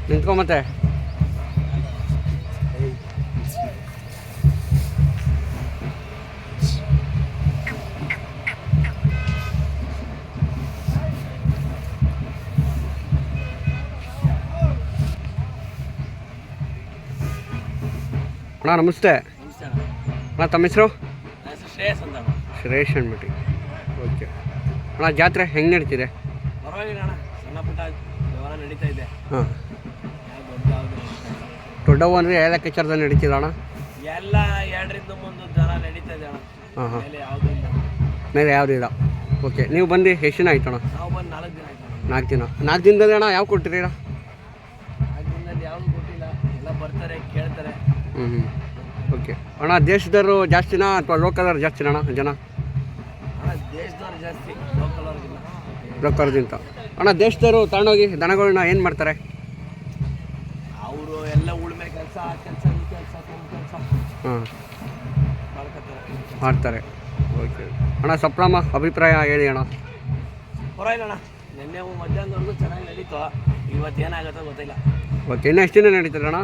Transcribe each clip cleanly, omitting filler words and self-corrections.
ನಿಂತ್ಕೊ ಮತ್ತೆ. ಅಣ್ಣ ನಮಸ್ತೆ. ಅಣ್ಣ ತಮ್ಮ ಹೆಸರು? ಶ್ರೇಯಸ್ ಅಂತ. ಶ್ರೇಯಸ್ ಅಂದ್ಬಿಟ್ಟು. ಓಕೆ ಅಣ್ಣ, ಜಾತ್ರೆ ಹೆಂಗೆ ನಡೀತಿದೆ? ಪರವಾಗಿಲ್ಲ ಅಣ್ಣ, ಸಣ್ಣ ಪುಟ್ಟ ವ್ಯವಹಾರ ನಡೀತಾ ಇದೆ. ಹಾಂ, ದೊಡ್ಡವು ಅಂದರೆ ಯಾವ ಲೆಕ್ಕಾಚಾರದಲ್ಲಿ ನಡೀತಿದೆ ಅಣ್ಣ? ಎಲ್ಲ 2ರಿಂದ 3 ಜನ ನಡೀತಾ ಇದೆ ಅಣ್ಣ. ಹಾಂ ಹಾಂ, ಮೇಲೆ ಯಾವುದೂ ಇಲ್ಲ. ಮೇಲೆ ಯಾವುದೂ ಇಲ್ಲ. ಓಕೆ, ನೀವು ಬಂದು ಎಷ್ಟು ದಿನ ಆಯ್ತು ಅಣ್ಣ? ನಾವು ಬಂದು 4 ದಿನ ಆಯ್ತು ಅಣ್ಣ. 4 ದಿನ. 4 ದಿನದಲ್ಲಿ ಅಣ್ಣ ಯಾವ ಕೊಟ್ಟಿರಿ ಅಣ್ಣ? 4 ದಿನದಲ್ಲಿ ಯಾವುದು ಕೊಟ್ಟಿಲ್ಲ, ಎಲ್ಲ ಬರ್ತಾರೆ ಕೇಳ್ತಾರೆ. ಹ್ಞೂ. ಓಕೆ ಅಣ್ಣ, ದೇಶದವರು ಜಾಸ್ತಿನಾ ಅಥವಾ ಲೋಕಲ್ದವ್ರು ಜಾಸ್ತಿನಾ ಅಣ್ಣ ಜನ? ಅಣ್ಣ ದೇಶದವ್ರು ಜಾಸ್ತಿ, ಲೋಕಲ್ ಅವ್ರಿಗಿಲ್ಲ. ಲೋಕಲ್ಗಿಂತ. ಅಣ್ಣ ದೇಶದವರು ತಗೊಂಡೋಗಿ ದನಗಳನ್ನ ಏನು ಮಾಡ್ತಾರೆ? ಅವರು ಎಲ್ಲ ಉಳುಮೆ ಕೆಲಸ, ಆ ಕೆಲಸ, ಈ ಕೆಲಸ, ಕೆಲಸ ಹಾಂ, ಮಾಡ್ಕೊತಾರೆ. ಮಾಡ್ತಾರೆ. ಓಕೆ ಅಣ್ಣ, ಸಪ್ಲಮ್ಮ ಅಭಿಪ್ರಾಯ ಹೇಳಿ ಅಣ್ಣ. ಪರವಾಗಿಲ್ಲ ಅಣ್ಣ, ನಿನ್ನೆ ಮಧ್ಯಾಹ್ನದವರೆಗೂ ಚೆನ್ನಾಗಿ ನಡೀತು. ಇವತ್ತು ಏನಾಗುತ್ತೋ ಗೊತ್ತಿಲ್ಲ. ಓಕೆ, ಇನ್ನು ಎಷ್ಟು ದಿನ ನಡೀತದೆ ಅಣ್ಣ?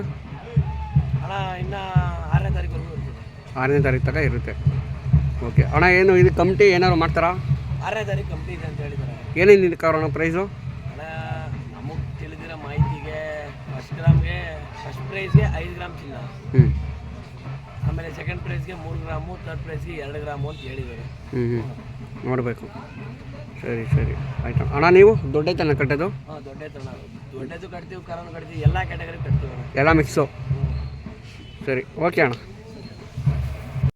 ಅಣ್ಣ ಇನ್ನು 6ನೇ ತಾರೀಕುವರೆಗೂ ಇರ್ತದೆ. 6ನೇ ತಾರೀಕು ತನಕ ಇರುತ್ತೆ. ಓಕೆ ಅಣ್ಣ, ಏನು ಇದು ಕಮಿಟಿ ಏನಾದ್ರು ಮಾಡ್ತಾರಾ? 6ನೇ ತಾರೀಕು ಕಂಪ್ನಿ ಇದೆ ಅಂತ ಹೇಳಿದ್ದಾರೆ. ಏನೇನು ಇದಕ್ಕೆ ಅಣ್ಣ ಪ್ರೈಸು? ಅಣ್ಣ ನಮಗೆ ತಿಳಿದಿರೋ ಮಾಹಿತಿಗೆ ಫಸ್ಟ್ ಪ್ರೈಸ್ಗೆ 5 ಗ್ರಾಮ್ ಚಿನ್ನ, ಹ್ಞೂ. ಆಮೇಲೆ ಸೆಕೆಂಡ್ ಪ್ರೈಸ್ಗೆ 3 ಗ್ರಾಮು, ಥರ್ಡ್ ಪ್ರೈಸ್ಗೆ 2 ಗ್ರಾಮು ಅಂತ ಹೇಳಿದ್ದಾರೆ. ಹ್ಞೂ ನೋಡಬೇಕು. ಸರಿ ಸರಿ ಆಯಿತು ಅಣ್ಣ. ನೀವು ದೊಡ್ಡೈತನ ಕಟ್ಟೋದು? ಹಾಂ, ದೊಡ್ಡದು ಕಟ್ತೀವಿ, ಕರನು ಕಟ್ತೀವಿ, ಎಲ್ಲ ಕ್ಯಾಟಗರಿ ಕಟ್ತೀವಿ. ಎಲ್ಲ ಮಿಕ್ಸು. ಸರಿ ಓಕೆ ಅಣ್ಣ.